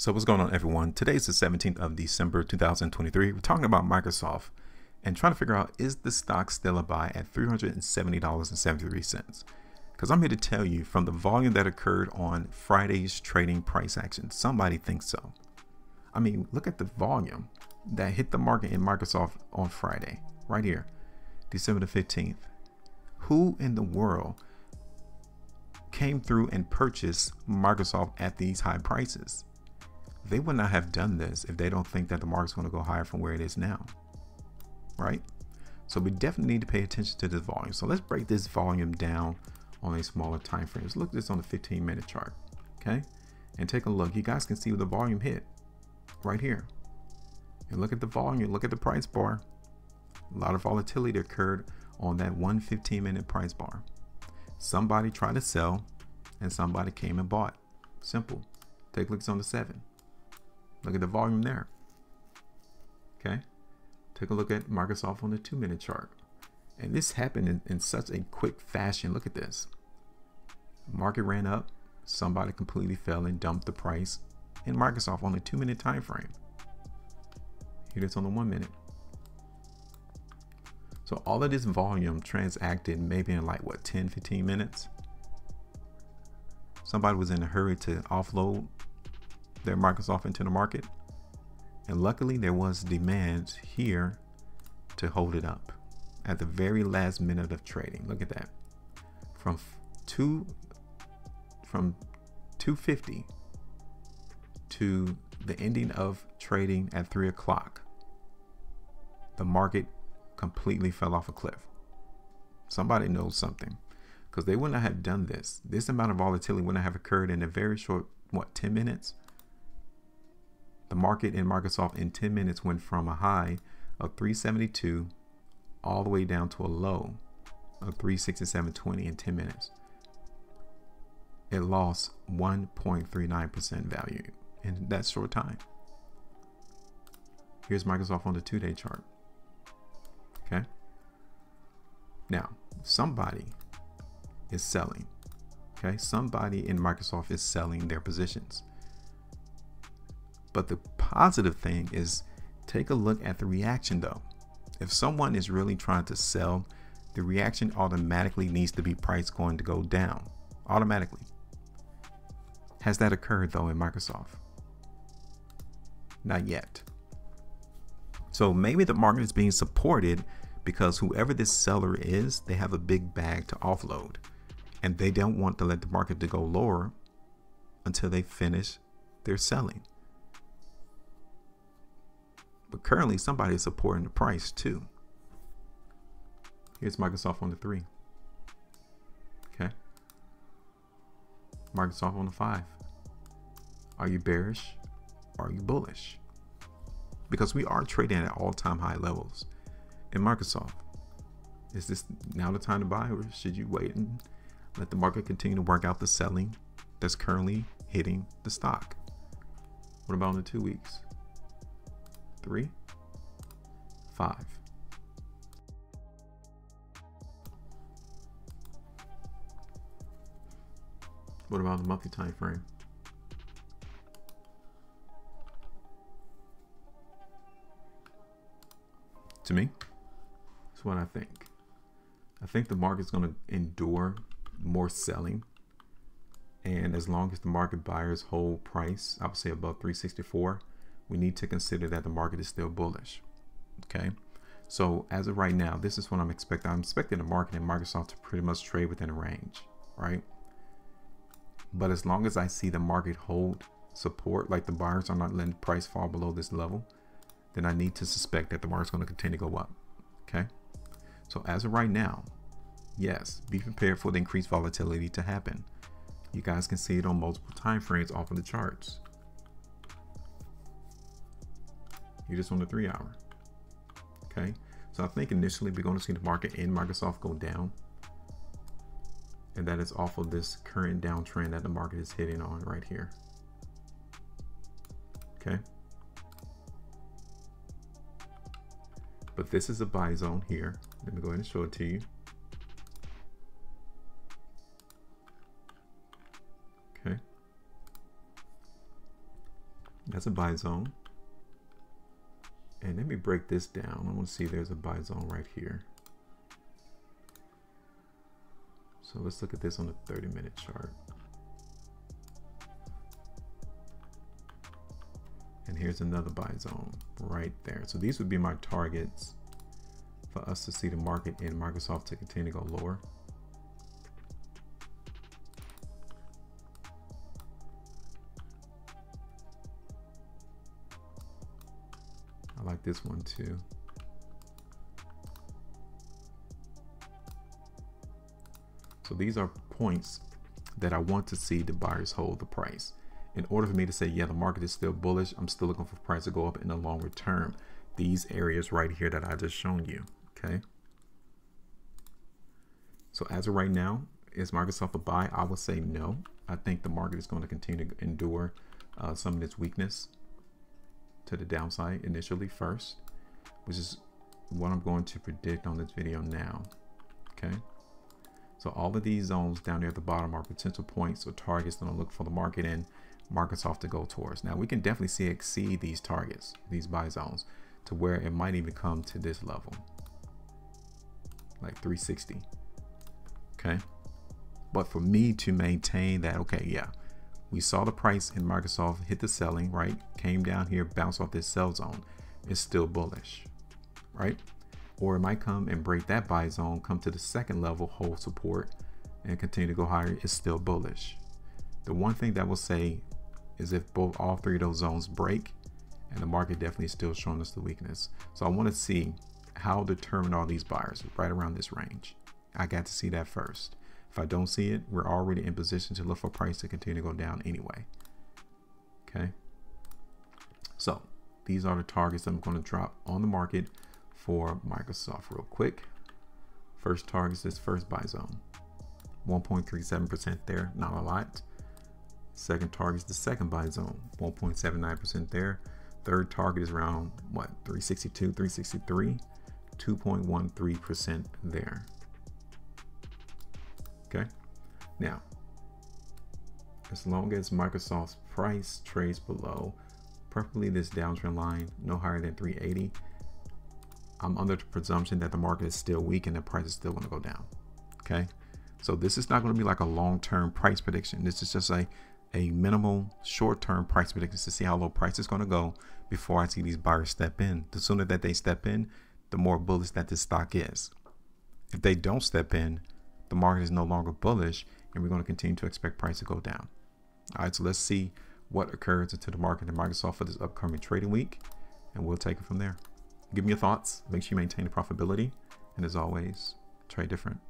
So what's going on, everyone? Today's the 17th of December 2023. We're talking about Microsoft and trying to figure out, is the stock still a buy at $370.73? Because I'm here to tell you, from the volume that occurred on Friday's trading price action, somebody thinks so. I mean, look at the volume that hit the market in Microsoft on Friday, right here, December the 15th. Who in the world came through and purchased Microsoft at these high prices? They would not have done this if they don't think that the market's going to go higher from where it is now, right? So we definitely need to pay attention to this volume. So let's break this volume down on a smaller time frame. Let's look at this on the 15-minute chart, okay? And take a look. You guys can see where the volume hit right here. And look at the volume, look at the price bar. A lot of volatility occurred on that 15-minute price bar. Somebody tried to sell and somebody came and bought. Simple. Take a look on the 7. Look at the volume there. Okay. Take a look at Microsoft on the 2-minute chart. And this happened in such a quick fashion. Look at this. Market ran up. Somebody completely fell and dumped the price in Microsoft on the 2-minute time frame. Here it is on the 1-minute. So all of this volume transacted maybe in like what, 10-15 minutes. Somebody was in a hurry to offload their Microsoft into the market, and luckily there was demand here to hold it up at the very last minute of trading. Look at that. From 250 to the ending of trading at 3 o'clock, the market completely fell off a cliff. Somebody knows something, because they would not have done this. This amount of volatility wouldn't have occurred in a very short, what, 10 minutes? The market in Microsoft in 10 minutes went from a high of 372 all the way down to a low of 367.20 in 10 minutes. It lost 1.39% value in that short time. Here's Microsoft on the 2-day chart. Okay. Now, somebody is selling. Okay. Somebody in Microsoft is selling their positions. But the positive thing is, take a look at the reaction though. If someone is really trying to sell, the reaction automatically needs to be price going to go down automatically. Has that occurred though in Microsoft? Not yet. So maybe the market is being supported because whoever this seller is, they have a big bag to offload, and they don't want to let the market to go lower until they finish their selling. But currently somebody is supporting the price too. Here's Microsoft on the 3. Okay. Microsoft on the 5. Are you bearish? Or are you bullish? Because we are trading at all-time high levels in Microsoft. Is this now the time to buy, or should you wait and let the market continue to work out the selling that's currently hitting the stock? What about on the 2 weeks? 3, 5. What about the monthly time frame? To me, that's what I think. I think the market's going to endure more selling, and as long as the market buyers hold price, I would say above 364, we need to consider that the market is still bullish. Okay, so as of right now, this is what I'm expecting. I'm expecting the market and Microsoft to pretty much trade within a range, right? But as long as I see the market hold support, like the buyers are not letting the price fall below this level, then I need to suspect that the market's going to continue to go up. Okay, so as of right now, yes, be prepared for the increased volatility to happen. You guys can see it on multiple time frames off of the charts. You're just on the 3 hour. Okay, so I think initially we're going to see the market in Microsoft go down, and that is off of this current downtrend that the market is hitting on right here. Okay, but this is a buy zone here. Let me go ahead and show it to you. Okay, That's a buy zone. And let me break this down. I want to see if there's a buy zone right here. So let's look at this on the 30-minute chart. And here's another buy zone right there. So these would be my targets for us to see the market in Microsoft to continue to go lower. I like this one too. So these are points that I want to see the buyers hold the price. In order for me to say, yeah, the market is still bullish, I'm still looking for price to go up in the longer term. These areas right here that I just shown you, okay? So as of right now, is Microsoft a buy? I would say no. I think the market is going to continue to endure some of its weakness to the downside initially first, which is what I'm going to predict on this video now, okay? So all of these zones down here at the bottom are potential points or targets that I'm looking for the market in Microsoft to go towards. Now we can definitely see it exceed these targets, these buy zones, to where it might even come to this level, like 360. Okay. But for me to maintain that, okay, yeah, we saw the price in Microsoft hit the selling, right? Came down here, bounced off this sell zone. It's still bullish, right? Or it might come and break that buy zone, come to the second level, hold support, and continue to go higher. It's still bullish. The one thing that will say is if all three of those zones break, and the market definitely is still showing us the weakness. So I want to see how determined are these buyers right around this range. I got to see that first. If I don't see it, we're already in position to look for price to continue to go down anyway. Okay. So these are the targets that I'm going to drop on the market for Microsoft real quick. First target is this first buy zone, 1.37% there, not a lot. Second target is the second buy zone, 1.79% there. Third target is around what, 362, 363, 2.13% there. Okay, now as long as Microsoft's price trades below, preferably this downtrend line, no higher than 380, I'm under the presumption that the market is still weak and the price is still going to go down. Okay, so this is not going to be like a long-term price prediction. This is just a minimal short-term price prediction to see how low price is going to go before I see these buyers step in. The sooner that they step in, the more bullish that this stock is. If they don't step in, the market is no longer bullish and we're going to continue to expect price to go down. All right, so let's see what occurs into the market and Microsoft for this upcoming trading week, and we'll take it from there. Give me your thoughts. Make sure you maintain the profitability, and as always, trade different.